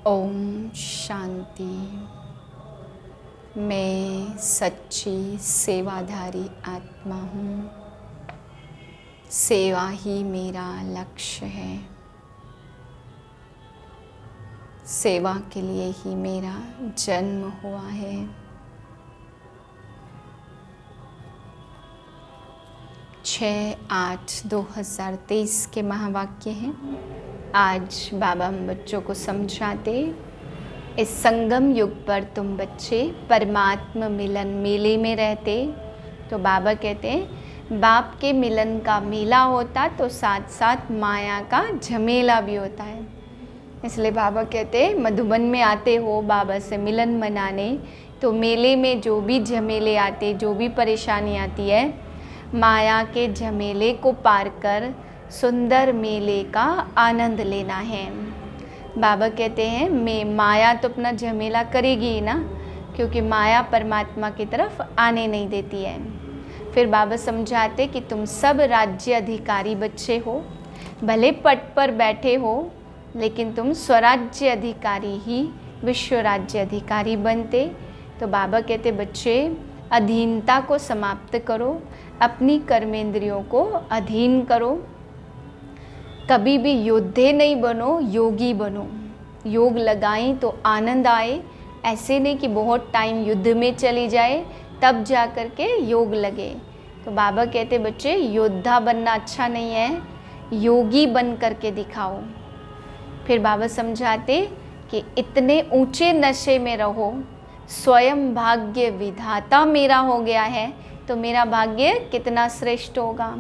ओम शांति। मैं सच्ची सेवाधारी आत्मा हूँ। सेवा ही मेरा लक्ष्य है। सेवा के लिए ही मेरा जन्म हुआ है। छः 8/2023 के महावाक्य हैं। आज बाबा हम बच्चों को समझाते, इस संगम युग पर तुम बच्चे परमात्मा मिलन मेले में रहते। तो बाबा कहते हैं बाप के मिलन का मेला होता तो साथ साथ माया का झमेला भी होता है। इसलिए बाबा कहते हैं मधुबन में आते हो बाबा से मिलन मनाने, तो मेले में जो भी झमेले आते, जो भी परेशानी आती है, माया के झमेले को पार कर सुंदर मेले का आनंद लेना है। बाबा कहते हैं मैं माया तो अपना झमेला करेगी ही ना, क्योंकि माया परमात्मा की तरफ आने नहीं देती है। फिर बाबा समझाते कि तुम सब राज्य अधिकारी बच्चे हो, भले पद पर बैठे हो, लेकिन तुम स्वराज्य अधिकारी ही विश्व राज्य अधिकारी बनते। तो बाबा कहते बच्चे अधीनता को समाप्त करो, अपनी कर्मेंद्रियों को अधीन करो। कभी भी योद्धे नहीं बनो, योगी बनो। योग लगाएं तो आनंद आए। ऐसे नहीं कि बहुत टाइम युद्ध में चली जाए तब जा कर के योग लगे। तो बाबा कहते बच्चे योद्धा बनना अच्छा नहीं है, योगी बन कर के दिखाओ। फिर बाबा समझाते कि इतने ऊंचे नशे में रहो, स्वयं भाग्य विधाता मेरा हो गया है, तो मेरा भाग्य कितना श्रेष्ठ होगा।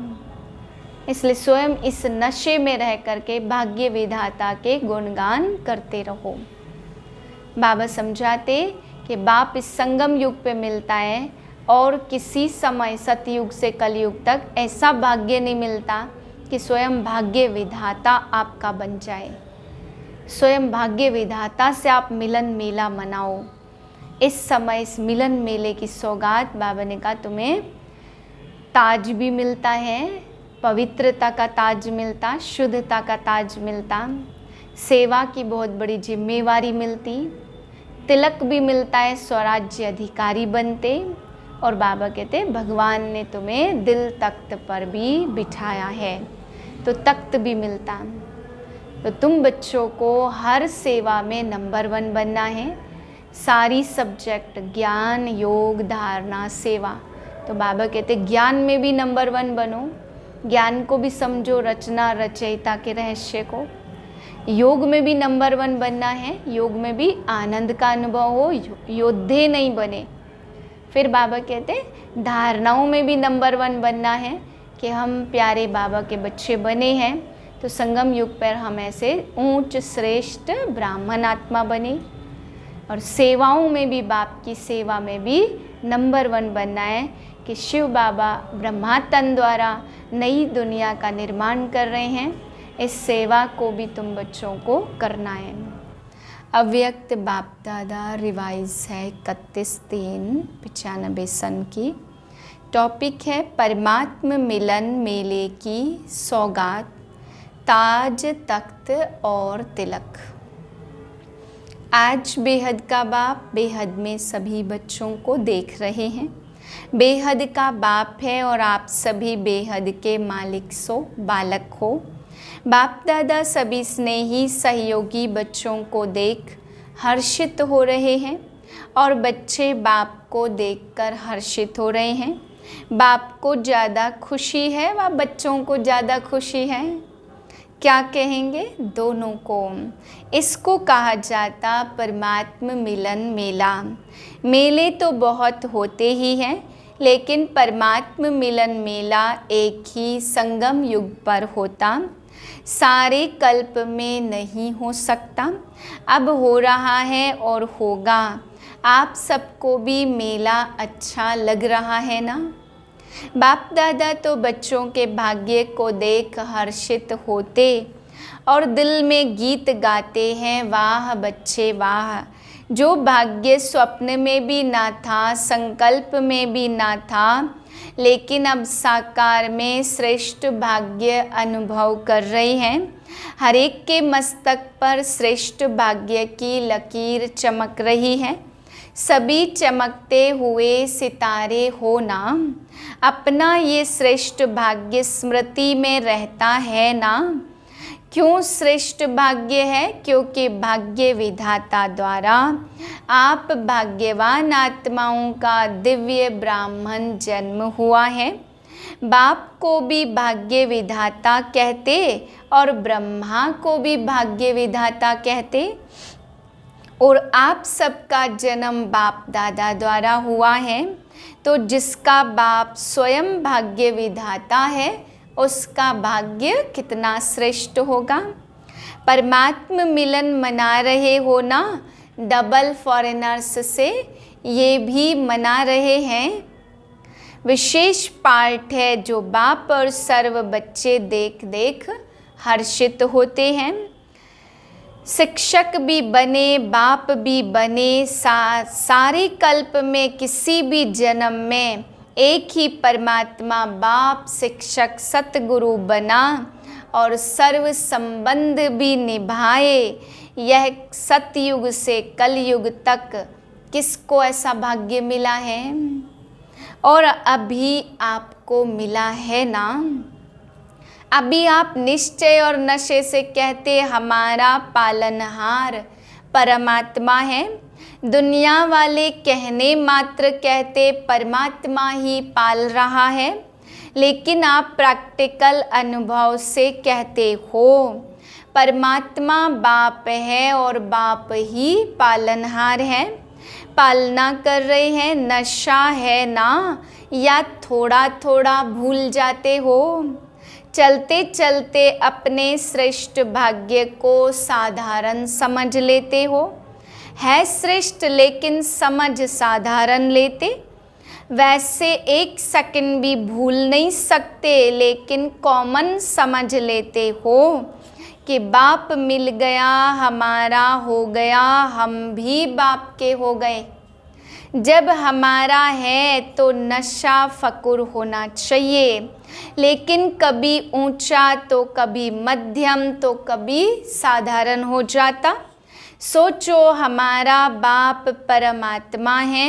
इसलिए स्वयं इस नशे में रह करके भाग्य विधाता के गुणगान करते रहो। बाबा समझाते कि बाप इस संगम युग पे मिलता है और किसी समय सतयुग से कलयुग तक ऐसा भाग्य नहीं मिलता कि स्वयं भाग्य विधाता आपका बन जाए। स्वयं भाग्य विधाता से आप मिलन मेला मनाओ। इस समय इस मिलन मेले की सौगात बाबा ने कहा तुम्हें ताज भी मिलता है, पवित्रता का ताज मिलता, शुद्धता का ताज मिलता, सेवा की बहुत बड़ी जिम्मेवारी मिलती, तिलक भी मिलता है, स्वराज्य अधिकारी बनते। और बाबा कहते भगवान ने तुम्हें दिल तख्त पर भी बिठाया है, तो तख्त भी मिलता। तो तुम बच्चों को हर सेवा में नंबर 1 बनना है। सारी सब्जेक्ट ज्ञान, योग, धारणा, सेवा। तो बाबा कहते ज्ञान में भी नंबर 1 बनो, ज्ञान को भी समझो, रचना रचयिता के रहस्य को। योग में भी नंबर 1 बनना है, योग में भी आनंद का अनुभव हो, योद्धे नहीं बने। फिर बाबा कहते धारणाओं में भी नंबर 1 बनना है कि हम प्यारे बाबा के बच्चे बने हैं, तो संगम युग पर हम ऐसे ऊंच श्रेष्ठ ब्राह्मण आत्मा बने। और सेवाओं में भी बाप की सेवा में भी नंबर 1 बनना है कि शिव बाबा ब्रह्मा तन द्वारा नई दुनिया का निर्माण कर रहे हैं। इस सेवा को भी तुम बच्चों को करना है। अव्यक्त बाप दादा रिवाइज है 31/3/95 सन की। टॉपिक है परमात्म मिलन मेले की सौगात, ताज, तख्त और तिलक। आज बेहद का बाप बेहद में सभी बच्चों को देख रहे हैं। बेहद का बाप है और आप सभी बेहद के मालिक सो बालक हो। बाप दादा सभी स्नेही सहयोगी बच्चों को देख हर्षित हो रहे हैं और बच्चे बाप को देखकर हर्षित हो रहे हैं। बाप को ज़्यादा खुशी है व बच्चों को ज़्यादा खुशी है। क्या कहेंगे? दोनों को। इसको कहा जाता परमात्म मिलन मेला। मेले तो बहुत होते ही हैं, लेकिन परमात्म मिलन मेला एक ही संगम युग पर होता, सारे कल्प में नहीं हो सकता। अब हो रहा है और होगा। आप सबको भी मेला अच्छा लग रहा है ना? बाप दादा तो बच्चों के भाग्य को देख हर्षित होते और दिल में गीत गाते हैं, वाह बच्चे वाह, जो भाग्य स्वप्न में भी ना था, संकल्प में भी ना था, लेकिन अब साकार में श्रेष्ठ भाग्य अनुभव कर रहे हैं। हर एक के मस्तक पर श्रेष्ठ भाग्य की लकीर चमक रही है। सभी चमकते हुए सितारे हो ना, अपना ये श्रेष्ठ भाग्य स्मृति में रहता है ना। क्यों श्रेष्ठ भाग्य है? क्योंकि भाग्य विधाता द्वारा आप भाग्यवान आत्माओं का दिव्य ब्राह्मण जन्म हुआ है। बाप को भी भाग्य विधाता कहते और ब्रह्मा को भी भाग्य विधाता कहते, और आप सबका जन्म बाप दादा द्वारा हुआ है। तो जिसका बाप स्वयं भाग्य विधाता है, उसका भाग्य कितना श्रेष्ठ होगा। परमात्म मिलन मना रहे हो ना, डबल फॉरेनर्स से ये भी मना रहे हैं। विशेष पार्ट है जो बाप और सर्व बच्चे देख देख हर्षित होते हैं। शिक्षक भी बने, बाप भी बने, सारे कल्प में किसी भी जन्म में एक ही परमात्मा बाप शिक्षक सतगुरु बना और सर्व संबंध भी निभाए। यह सतयुग से कलयुग तक किसको ऐसा भाग्य मिला है? और अभी आपको मिला है ना। अभी आप निश्चय और नशे से कहते हमारा पालनहार परमात्मा है। दुनिया वाले कहने मात्र कहते परमात्मा ही पाल रहा है, लेकिन आप प्रैक्टिकल अनुभव से कहते हो परमात्मा बाप है और बाप ही पालनहार है। पालना कर रहे हैं, नशा है ना, या थोड़ा थोड़ा भूल जाते हो? चलते चलते अपने श्रेष्ठ भाग्य को साधारण समझ लेते हो। है श्रेष्ठ लेकिन समझ साधारण लेते। वैसे एक सेकंड भी भूल नहीं सकते, लेकिन कॉमन समझ लेते हो कि बाप मिल गया, हमारा हो गया, हम भी बाप के हो गए। जब हमारा है तो नशा फकुर होना चाहिए, लेकिन कभी ऊंचा तो कभी मध्यम तो कभी साधारण हो जाता। सोचो हमारा बाप परमात्मा है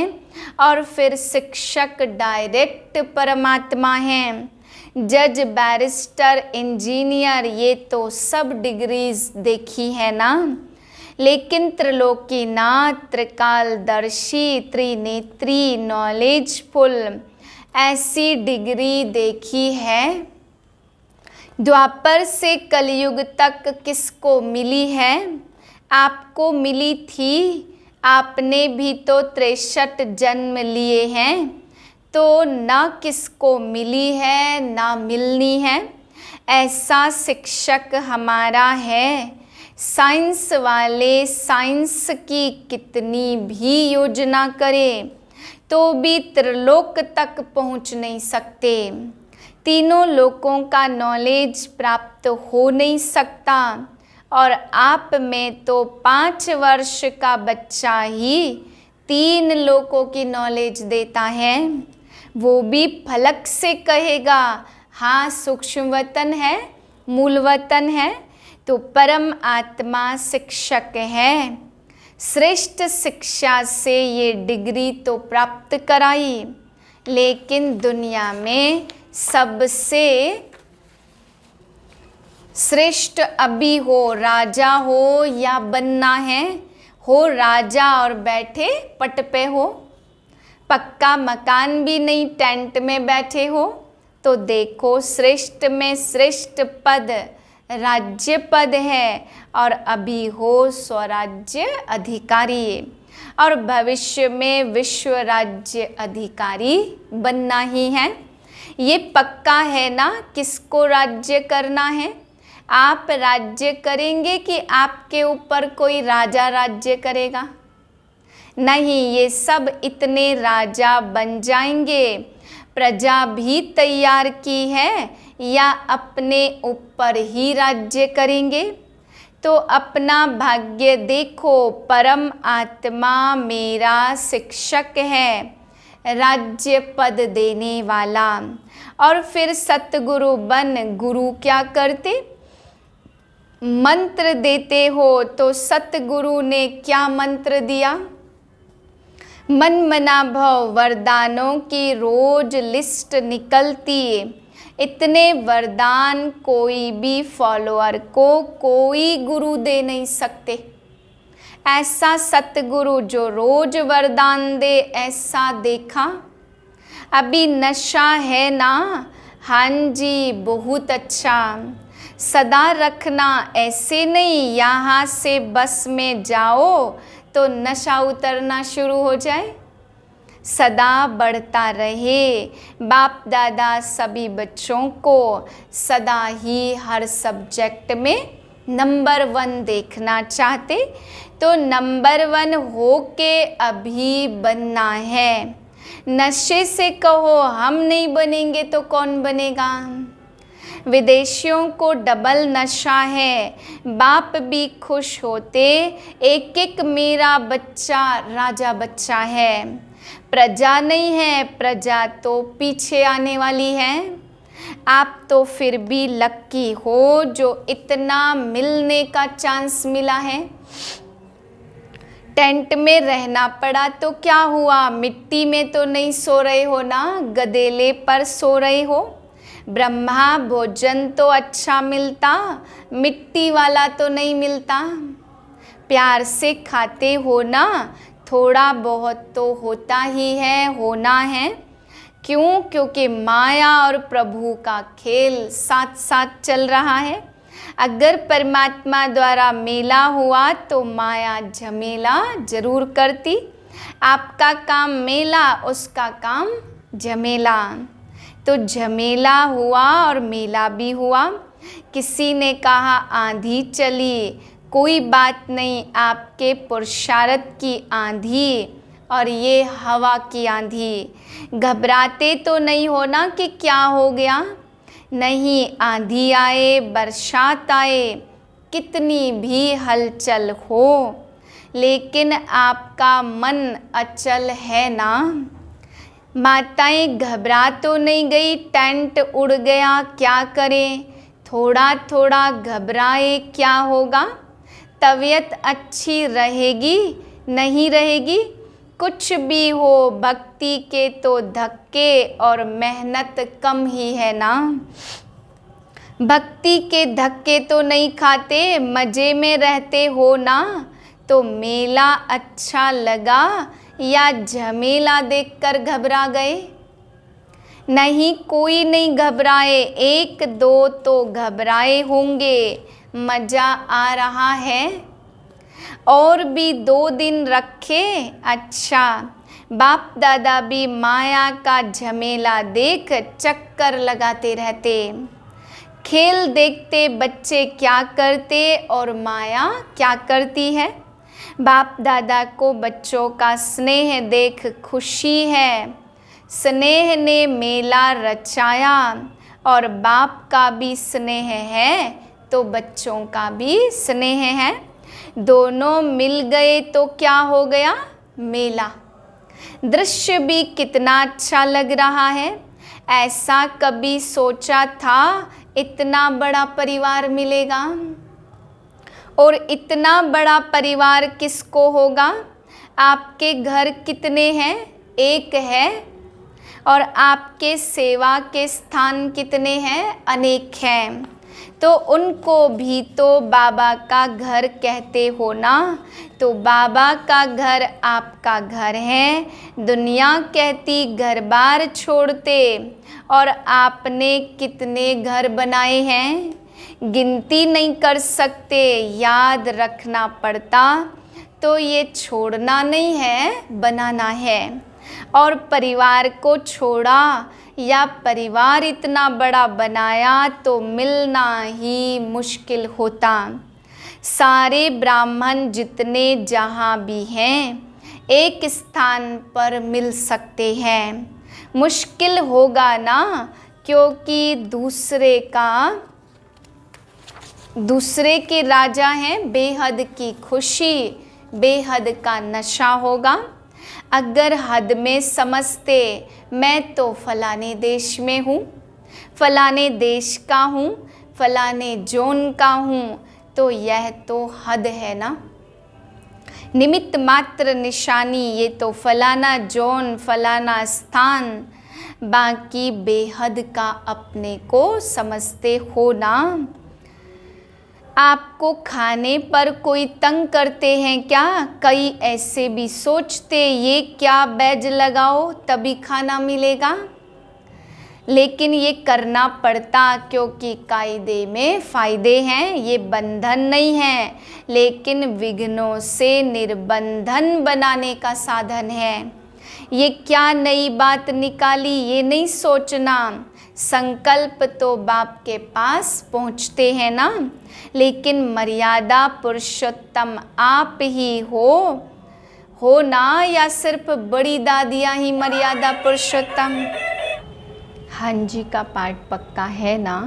और फिर शिक्षक डायरेक्ट परमात्मा है। जज, बैरिस्टर, इंजीनियर, ये तो सब डिग्रीज देखी है ना, लेकिन त्रिलोकीनाथ, त्रिकालदर्शी, त्रिनेत्री, नॉलेजफुल, ऐसी डिग्री देखी है? द्वापर से कलयुग तक किसको मिली है? आपको मिली थी। आपने भी तो 63 जन्म लिए हैं, तो ना किसको मिली है ना मिलनी है। ऐसा शिक्षक हमारा है। साइंस वाले साइंस की कितनी भी योजना करें तो भी त्रिलोक तक पहुंच नहीं सकते। तीनों लोकों का नॉलेज प्राप्त हो नहीं सकता, और आप में तो 5 वर्ष का बच्चा ही 3 लोकों की नॉलेज देता है। वो भी फलक से कहेगा हाँ सूक्ष्म वतन है, मूल वतन है। तो परम आत्मा शिक्षक है। श्रेष्ठ शिक्षा से ये डिग्री तो प्राप्त कराई, लेकिन दुनिया में सबसे श्रेष्ठ अभी हो, राजा हो या बनना है, हो राजा और बैठे पट पे हो, पक्का मकान भी नहीं, टेंट में बैठे हो। तो देखो श्रेष्ठ में श्रेष्ठ पद राज्य पद है, और अभी हो स्वराज्य अधिकारी, और भविष्य में विश्व राज्य अधिकारी बनना ही है। ये पक्का है ना किसको राज्य करना है? आप राज्य करेंगे कि आपके ऊपर कोई राजा राज्य करेगा? नहीं, ये सब इतने राजा बन जाएंगे। प्रजा भी तैयार की है या अपने ऊपर ही राज्य करेंगे? तो अपना भाग्य देखो, परम आत्मा मेरा शिक्षक है, राज्य पद देने वाला। और फिर सतगुरु बन, गुरु क्या करते? मंत्र देते हो। तो सतगुरु ने क्या मंत्र दिया? मन मना भव वरदानों की रोज लिस्ट निकलती है। इतने वरदान कोई भी फॉलोअर को कोई गुरु दे नहीं सकते। ऐसा सतगुरु जो रोज वरदान दे, ऐसा देखा? अभी नशा है ना? हाँ जी, बहुत अच्छा। सदा रखना, ऐसे नहीं यहाँ से बस में जाओ तो नशा उतरना शुरू हो जाए। सदा बढ़ता रहे। बाप दादा सभी बच्चों को सदा ही हर सब्जेक्ट में नंबर 1 देखना चाहते, तो नंबर 1 हो के अभी बनना है। नशे से कहो हम नहीं बनेंगे तो कौन बनेगा? विदेशियों को डबल नशा है। बाप भी खुश होते, एक एक मेरा बच्चा राजा बच्चा है। प्रजा नहीं है, प्रजा तो पीछे आने वाली है। आप तो फिर भी लक्की हो जो इतना मिलने का चांस मिला है। टेंट में रहना पड़ा तो क्या हुआ? मिट्टी में तो नहीं सो रहे हो ना, गदेले पर सो रहे हो। ब्रह्मा भोजन तो अच्छा मिलता, मिट्टी वाला तो नहीं मिलता। प्यार से खाते हो ना, थोड़ा बहुत तो होता ही है, होना है। क्यों? क्योंकि माया और प्रभु का खेल साथ साथ चल रहा है। अगर परमात्मा द्वारा मेला हुआ तो माया झमेला जरूर करती। आपका काम मेला, उसका काम झमेला। तो झमेला हुआ और मेला भी हुआ। किसी ने कहा आंधी चली, कोई बात नहीं, आपके पुरुषार्थ की आंधी और ये हवा की आंधी। घबराते तो नहीं हो ना कि क्या हो गया? नहीं, आंधी आए, बरसात आए, कितनी भी हलचल हो, लेकिन आपका मन अचल है ना। माताएं घबरा तो नहीं गई, टेंट उड़ गया, क्या करें? थोड़ा थोड़ा घबराए, क्या होगा? तबीयत अच्छी रहेगी, नहीं रहेगी? कुछ भी हो, भक्ति के तो धक्के और मेहनत कम ही है ना। भक्ति के धक्के तो नहीं खाते, मज़े में रहते हो ना। तो मेला अच्छा लगा या झमेला देखकर घबरा गए? नहीं, कोई नहीं घबराए, 1-2 तो घबराए होंगे। मज़ा आ रहा है। और भी 2 दिन रखे। अच्छा, बाप दादा भी माया का झमेला देख चक्कर लगाते रहते। खेल देखते बच्चे क्या करते और माया क्या करती है। बाप दादा को बच्चों का स्नेह देख खुशी है। स्नेह ने मेला रचाया और बाप का भी स्नेह है तो बच्चों का भी स्नेह है। दोनों मिल गए तो क्या हो गया? मेला। दृश्य भी कितना अच्छा लग रहा है। ऐसा कभी सोचा था इतना बड़ा परिवार मिलेगा? और इतना बड़ा परिवार किसको होगा? आपके घर कितने हैं? एक है। और आपके सेवा के स्थान कितने हैं? अनेक हैं। तो उनको भी तो बाबा का घर कहते हो ना। तो बाबा का घर आपका घर है। दुनिया कहती घर बार छोड़ते, और आपने कितने घर बनाए हैं गिनती नहीं कर सकते। याद रखना पड़ता। तो ये छोड़ना नहीं है, बनाना है। और परिवार को छोड़ा या परिवार इतना बड़ा बनाया तो मिलना ही मुश्किल होता। सारे ब्राह्मण जितने जहाँ भी हैं एक स्थान पर मिल सकते हैं। मुश्किल होगा ना, क्योंकि दूसरे का दूसरे के राजा हैं, बेहद की खुशी, बेहद का नशा होगा। अगर हद में समझते मैं तो फलाने देश में हूँ, फलाने देश का हूँ, फलाने जोन का हूँ, तो यह तो हद है ना। निमित्त मात्र निशानी, ये तो फलाना जोन, फलाना स्थान, बाकी बेहद का अपने को समझते हो ना। आपको खाने पर कोई तंग करते हैं क्या? कई ऐसे भी सोचते ये क्या बैज लगाओ तभी खाना मिलेगा, लेकिन ये करना पड़ता क्योंकि कायदे में फ़ायदे हैं। ये बंधन नहीं है, लेकिन विघ्नों से निर्बंधन बनाने का साधन है। ये क्या नई बात निकाली ये नहीं सोचना। संकल्प तो बाप के पास पहुँचते हैं ना, लेकिन मर्यादा पुरुषोत्तम आप ही हो ना, या सिर्फ बड़ी दादियाँ ही मर्यादा पुरुषोत्तम? हाँ जी का पाठ पक्का है ना।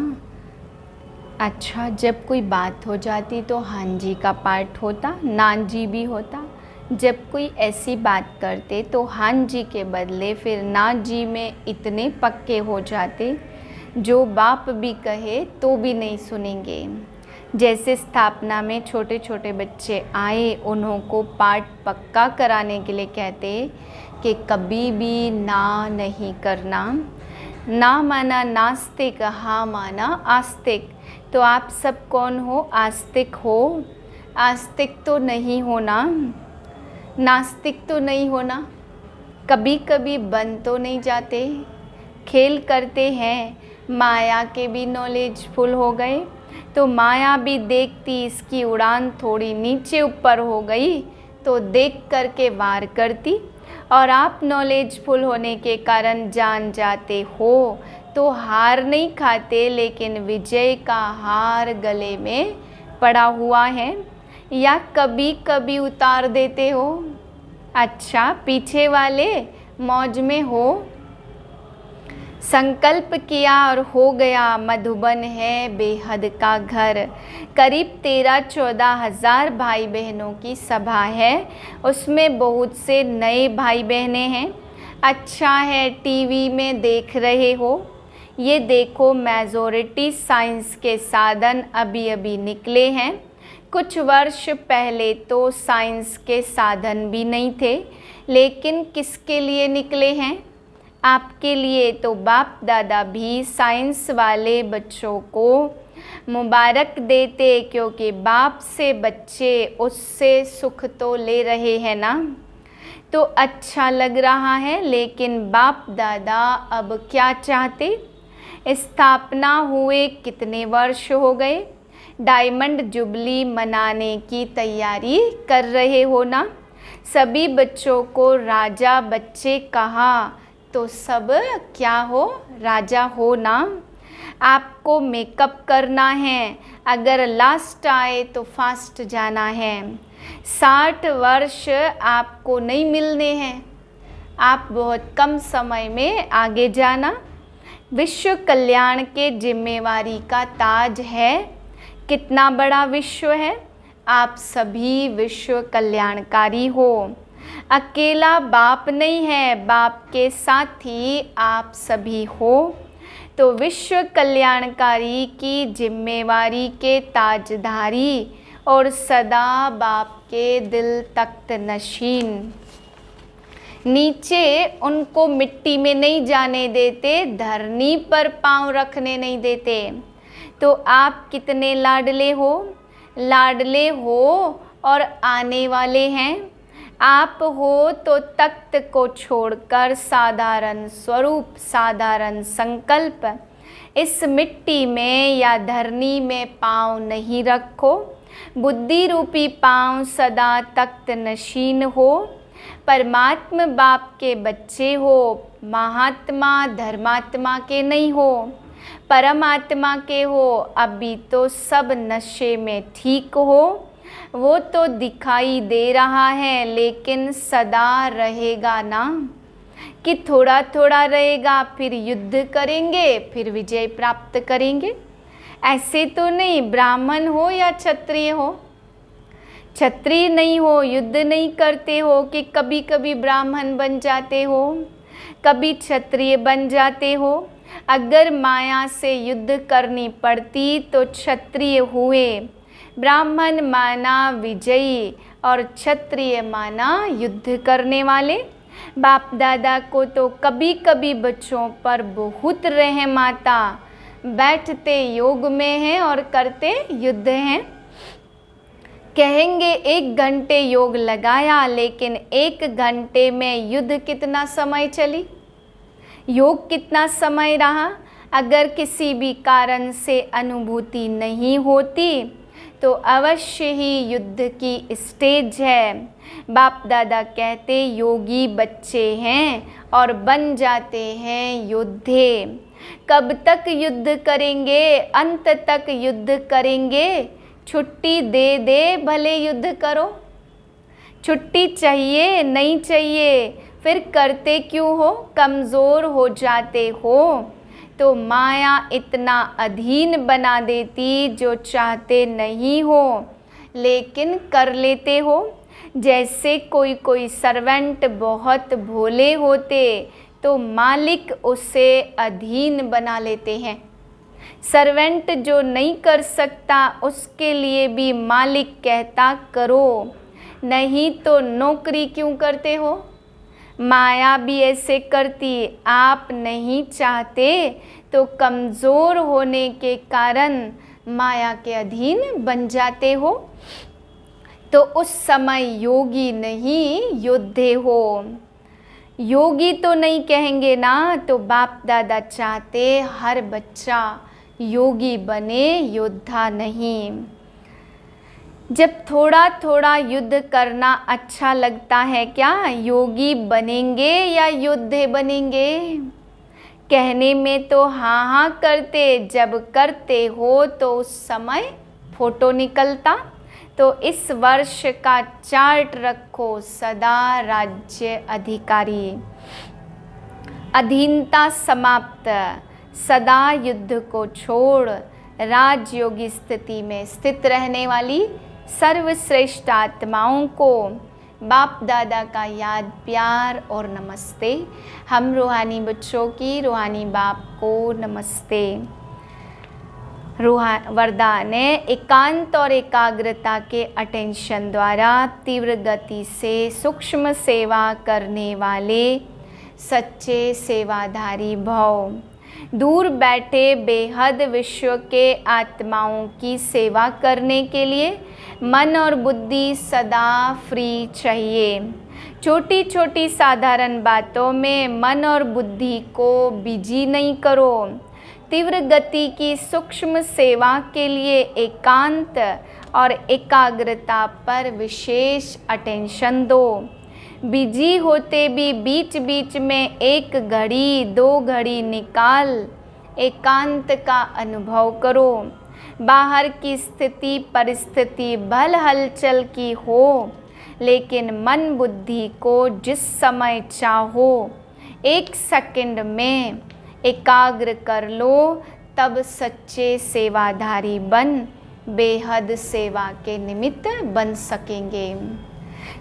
अच्छा, जब कोई बात हो जाती तो हाँ जी का पाठ होता, ना जी भी होता। जब कोई ऐसी बात करते तो हाँ जी के बदले फिर ना जी में इतने पक्के हो जाते, जो बाप भी कहे तो भी नहीं सुनेंगे। जैसे स्थापना में छोटे छोटे बच्चे आए, उन्हों को पाठ पक्का कराने के लिए कहते कि कभी भी ना नहीं करना। ना माना नास्तिक, हाँ माना आस्तिक। तो आप सब कौन हो? आस्तिक हो। आस्तिक तो नहीं होना, नास्तिक तो नहीं होना। कभी कभी बन तो नहीं जाते, खेल करते हैं। माया के भी नॉलेजफुल हो गए तो माया भी देखती इसकी उड़ान थोड़ी नीचे ऊपर हो गई तो देख करके वार करती। और आप नॉलेजफुल होने के कारण जान जाते हो तो हार नहीं खाते, लेकिन विजय का हार गले में पड़ा हुआ है, या कभी कभी उतार देते हो। अच्छा, पीछे वाले मौज में हो। संकल्प किया और हो गया, मधुबन है बेहद का घर। करीब 13-14 हज़ार भाई बहनों की सभा है, उसमें बहुत से नए भाई बहनें हैं। अच्छा है टीवी में देख रहे हो। ये देखो, मेजॉरिटी साइंस के साधन अभी अभी निकले हैं। कुछ वर्ष पहले तो साइंस के साधन भी नहीं थे, लेकिन किसके लिए निकले हैं? आपके लिए। तो बाप दादा भी साइंस वाले बच्चों को मुबारक देते, क्योंकि बाप से बच्चे उससे सुख तो ले रहे हैं ना। तो अच्छा लग रहा है, लेकिन बाप दादा अब क्या चाहते? स्थापना हुए कितने वर्ष हो गए? डायमंड जुबली मनाने की तैयारी कर रहे हो ना। सभी बच्चों को राजा बच्चे कहा तो सब क्या हो? राजा हो ना। आपको मेकअप करना है, अगर लास्ट आए तो फास्ट जाना है। 60 वर्ष आपको नहीं मिलने हैं, आप बहुत कम समय में आगे जाना। विश्व कल्याण के जिम्मेवारी का ताज है। कितना बड़ा विश्व है? आप सभी विश्व कल्याणकारी हो। अकेला बाप नहीं है, बाप के साथ ही आप सभी हो। तो विश्व कल्याणकारी की जिम्मेवारी के ताजधारी और सदा बाप के दिल तख्त नशीन। नीचे उनको मिट्टी में नहीं जाने देते, धरनी पर पांव रखने नहीं देते। तो आप कितने लाडले हो? लाडले हो और आने वाले हैं। आप हो तो तख्त को छोड़कर साधारण स्वरूप, साधारण संकल्प इस मिट्टी में या धरनी में पांव नहीं रखो। बुद्धि रूपी पांव सदा तख्त नशीन हो। परमात्मा बाप के बच्चे हो, महात्मा धर्मात्मा के नहीं हो, परमात्मा के हो। अभी तो सब नशे में ठीक हो, वो तो दिखाई दे रहा है, लेकिन सदा रहेगा ना कि थोड़ा थोड़ा रहेगा, फिर युद्ध करेंगे, फिर विजय प्राप्त करेंगे। ऐसे तो नहीं ब्राह्मण हो या क्षत्रिय हो, क्षत्रिय नहीं हो युद्ध नहीं करते हो कि कभी कभी ब्राह्मण बन जाते हो, कभी क्षत्रिय बन जाते हो। अगर माया से युद्ध करनी पड़ती तो क्षत्रिय हुए, ब्राह्मण माना विजयी और क्षत्रिय माना युद्ध करने वाले। बाप दादा को तो कभी कभी बच्चों पर बहुत रहम आता, बैठते योग में हैं और करते युद्ध हैं। कहेंगे 1 घंटे योग लगाया, लेकिन 1 घंटे में युद्ध कितना समय चली, योग कितना समय रहा। अगर किसी भी कारण से अनुभूति नहीं होती तो अवश्य ही युद्ध की स्टेज है। बाप दादा कहते योगी बच्चे हैं और बन जाते हैं योद्धे। कब तक युद्ध करेंगे, अंत तक युद्ध करेंगे। छुट्टी दे दे भले युद्ध करो, छुट्टी चाहिए नहीं चाहिए, फिर करते क्यों हो, कमज़ोर हो जाते हो तो माया इतना अधीन बना देती जो चाहते नहीं हो लेकिन कर लेते हो। जैसे कोई सर्वेंट बहुत भोले होते तो मालिक उसे अधीन बना लेते हैं। सर्वेंट जो नहीं कर सकता उसके लिए भी मालिक कहता करो, नहीं तो नौकरी क्यों करते हो। माया भी ऐसे करती, आप नहीं चाहते तो कमज़ोर होने के कारण माया के अधीन बन जाते हो, तो उस समय योगी नहीं योद्धे हो। योगी तो नहीं कहेंगे ना, तो बाप दादा चाहते हर बच्चा योगी बने, योद्धा नहीं। जब थोड़ा थोड़ा युद्ध करना अच्छा लगता है क्या, योगी बनेंगे या योद्धे बनेंगे। कहने में तो हाँ हाँ करते, जब करते हो तो उस समय फोटो निकलता। तो इस वर्ष का चार्ट रखो, सदा राज्य अधिकारी, अधीनता समाप्त, सदा युद्ध को छोड़ राजयोगी स्थिति में स्थित रहने वाली सर्वश्रेष्ठ आत्माओं को बाप दादा का याद, प्यार और नमस्ते। हम रूहानी बच्चों की रूहानी बाप को नमस्ते। वरदान है, एकांत और एकाग्रता के अटेंशन द्वारा तीव्र गति से सूक्ष्म सेवा करने वाले सच्चे सेवाधारी भव। दूर बैठे बेहद विश्व के आत्माओं की सेवा करने के लिए मन और बुद्धि सदा फ्री चाहिए। छोटी छोटी साधारण बातों में मन और बुद्धि को बिजी नहीं करो। तीव्र गति की सूक्ष्म सेवा के लिए एकांत और एकाग्रता पर विशेष अटेंशन दो। बिजी होते भी बीच बीच में 1 घड़ी 2 घड़ी निकाल एकांत का अनुभव करो। बाहर की स्थिति परिस्थिति भल हलचल की हो, लेकिन मन बुद्धि को जिस समय चाहो 1 सेकंड में एकाग्र कर लो, तब सच्चे सेवाधारी बन बेहद सेवा के निमित्त बन सकेंगे।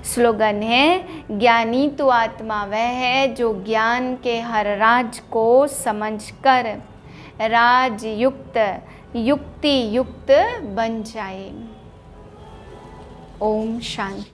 स्लोगन है, ज्ञानी तो आत्मा वह है जो ज्ञान के हर राज को समझकर राजयुक्त युक्ति युक्त बन जाए। ओम शांति।